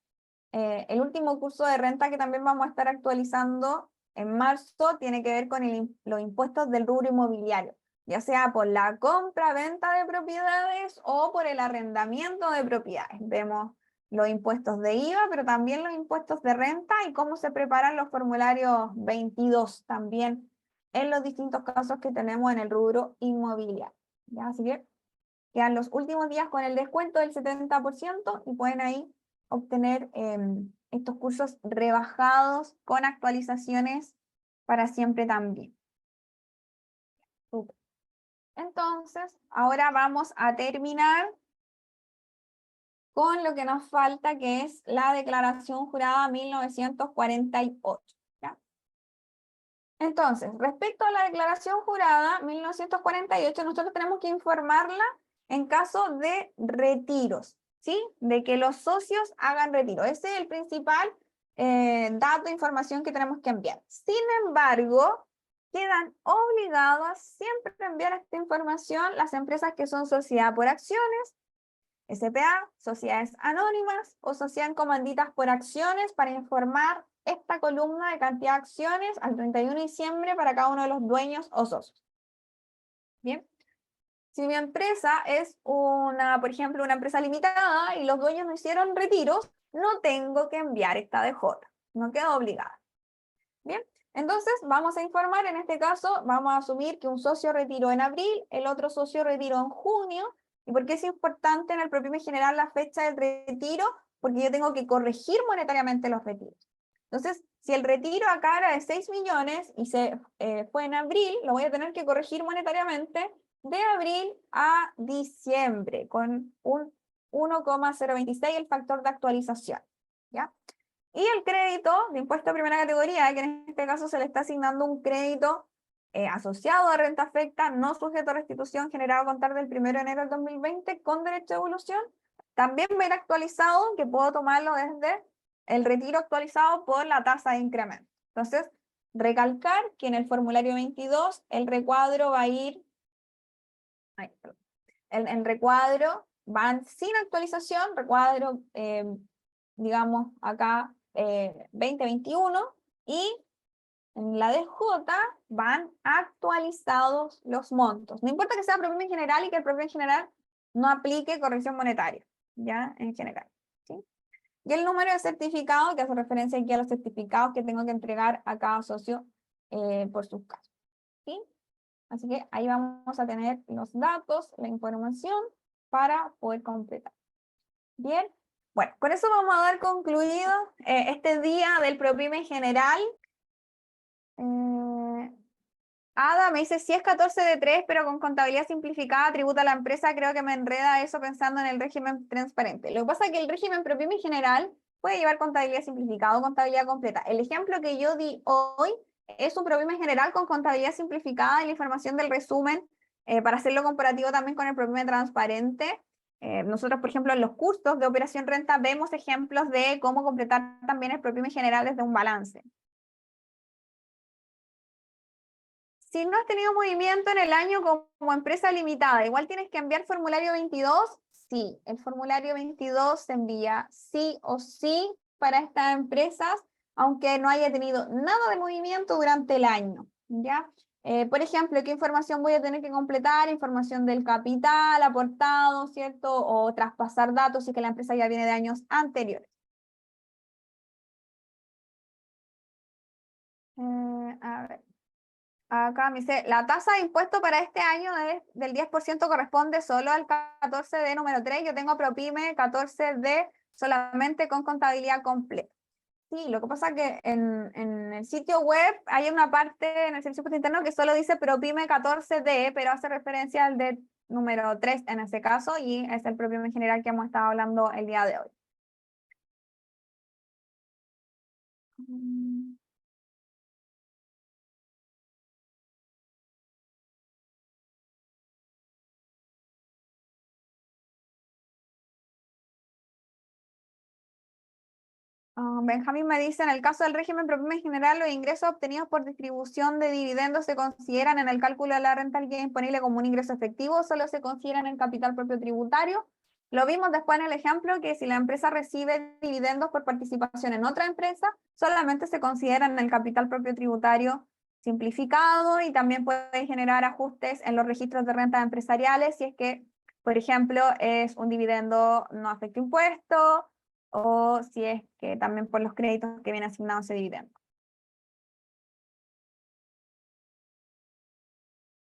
el último curso de renta que también vamos a estar actualizando en marzo, tiene que ver con los impuestos del rubro inmobiliario, ya sea por la compra-venta de propiedades o por el arrendamiento de propiedades. Vemos los impuestos de IVA, pero también los impuestos de renta y cómo se preparan los formularios 22 también en los distintos casos que tenemos en el rubro inmobiliario. ¿Ya? Así que quedan los últimos días con el descuento del 70% y pueden ahí obtener estos cursos rebajados con actualizaciones para siempre también. Super. Entonces, ahora vamos a terminar con lo que nos falta, que es la declaración jurada 1948. ¿Ya? Entonces, respecto a la declaración jurada 1948, nosotros tenemos que informarla en caso de retiros, ¿sí? De que los socios hagan retiro. Ese es el principal dato, información que tenemos que enviar. Sin embargo, quedan obligadas siempre a enviar esta información las empresas que son sociedad por acciones, SPA, sociedades anónimas o sociedad en comanditas por acciones para informar esta columna de cantidad de acciones al 31 de diciembre para cada uno de los dueños o socios. Bien. Si mi empresa es por ejemplo, una empresa limitada y los dueños no hicieron retiros, no tengo que enviar esta DJ, no quedo obligada. Bien, entonces vamos a informar, en este caso, vamos a asumir que un socio retiró en abril, el otro socio retiró en junio. ¿Y por qué es importante en el PROPYME general la fecha del retiro? Porque yo tengo que corregir monetariamente los retiros. Entonces, si el retiro acá era de 6 millones y fue en abril, lo voy a tener que corregir monetariamente de abril a diciembre con un 1,026 el factor de actualización. ¿Ya? Y el crédito de impuesto de primera categoría, que en este caso se le está asignando un crédito asociado a renta afecta, no sujeto a restitución, generado a contar del 1 de enero del 2020 con derecho de evolución, también va a ir actualizado, que puedo tomarlo desde el retiro actualizado por la tasa de incremento. Entonces, recalcar que en el formulario 22 el recuadro va a ir, el recuadro van sin actualización, recuadro, digamos, acá 2021, y en la DJ van actualizados los montos. No importa que sea PROPYME general y que el PROPYME general no aplique corrección monetaria, ya en general, ¿sí? Y el número de certificado, que hace referencia aquí a los certificados que tengo que entregar a cada socio por sus casos, ¿sí? Así que ahí vamos a tener los datos, la información para poder completar. Bien, bueno, con eso vamos a dar concluido este día del PROPYME general. Ada me dice, si es 14 de 3, pero con contabilidad simplificada, tributa a la empresa, creo que me enreda eso pensando en el régimen transparente. Lo que pasa es que el régimen PROPYME general puede llevar contabilidad simplificada o contabilidad completa. El ejemplo que yo di hoy es un PROPYME general con contabilidad simplificada y la información del resumen para hacerlo comparativo también con el PROPYME transparente. Nosotros, por ejemplo, en los cursos de operación renta vemos ejemplos de cómo completar también el PROPYME general desde un balance. Si no has tenido movimiento en el año como empresa limitada, igual tienes que enviar formulario 22. Sí, el formulario 22 se envía sí o sí para estas empresas, aunque no haya tenido nada de movimiento durante el año, ¿ya? Por ejemplo, ¿qué información voy a tener que completar? Información del capital aportado, ¿cierto? O traspasar datos si es que la empresa ya viene de años anteriores. A ver. Acá me dice, la tasa de impuesto para este año del 10% corresponde solo al 14D número 3. Yo tengo PROPYME 14D solamente con contabilidad completa. Sí, lo que pasa es que en el sitio web hay una parte en el servicio de impuesto interno que solo dice PROPYME 14D, pero hace referencia al D número 3 en ese caso, y es el PROPYME general que hemos estado hablando el día de hoy. Benjamín me dice, en el caso del régimen PROPYME general, los ingresos obtenidos por distribución de dividendos se consideran en el cálculo de la renta líquida disponible como un ingreso efectivo, o solo se consideran en el capital propio tributario. Lo vimos después en el ejemplo que si la empresa recibe dividendos por participación en otra empresa, solamente se considera en el capital propio tributario simplificado, y también puede generar ajustes en los registros de rentas empresariales si es que, por ejemplo, es un dividendo no afecta impuestos, o si es que también por los créditos que viene asignado ese dividendo.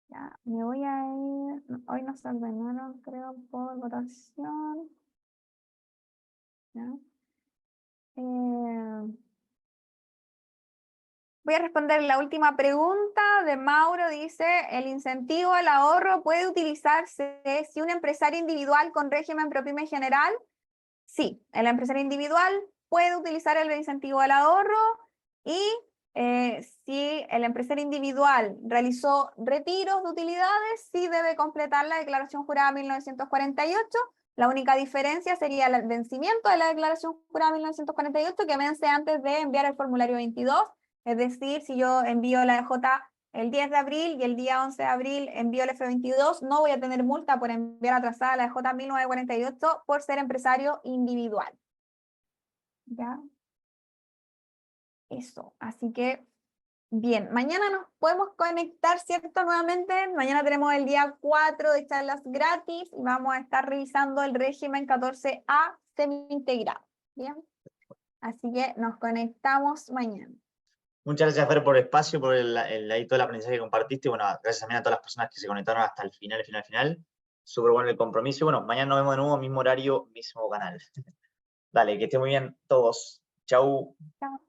Ya, me voy a ir, hoy nos ordenaron, creo, por votación. ¿Ya? Voy a responder la última pregunta de Mauro. Dice, ¿el incentivo al ahorro puede utilizarse si un empresario individual con régimen PROPYME general? Sí, el empresario individual puede utilizar el incentivo al ahorro, y si el empresario individual realizó retiros de utilidades, sí debe completar la declaración jurada 1948. La única diferencia sería el vencimiento de la declaración jurada 1948, que vence antes de enviar el formulario 22. Es decir, si yo envío la DJ el 10 de abril y el día 11 de abril envío el F22, no voy a tener multa por enviar atrasada la DJ 1948 por ser empresario individual. ¿Ya? Eso, así que, bien, mañana nos podemos conectar, ¿cierto? Nuevamente, mañana tenemos el día 4 de charlas gratis y vamos a estar revisando el régimen 14A semi-integrado, ¿bien? Así que nos conectamos mañana. Muchas gracias, Fer, por el espacio, por ahí todo el aprendizaje que compartiste. Bueno, gracias también a todas las personas que se conectaron hasta el final. Súper bueno el compromiso. Y bueno, mañana nos vemos de nuevo, mismo horario, mismo canal. Dale, que esté muy bien todos. Chau. Chao.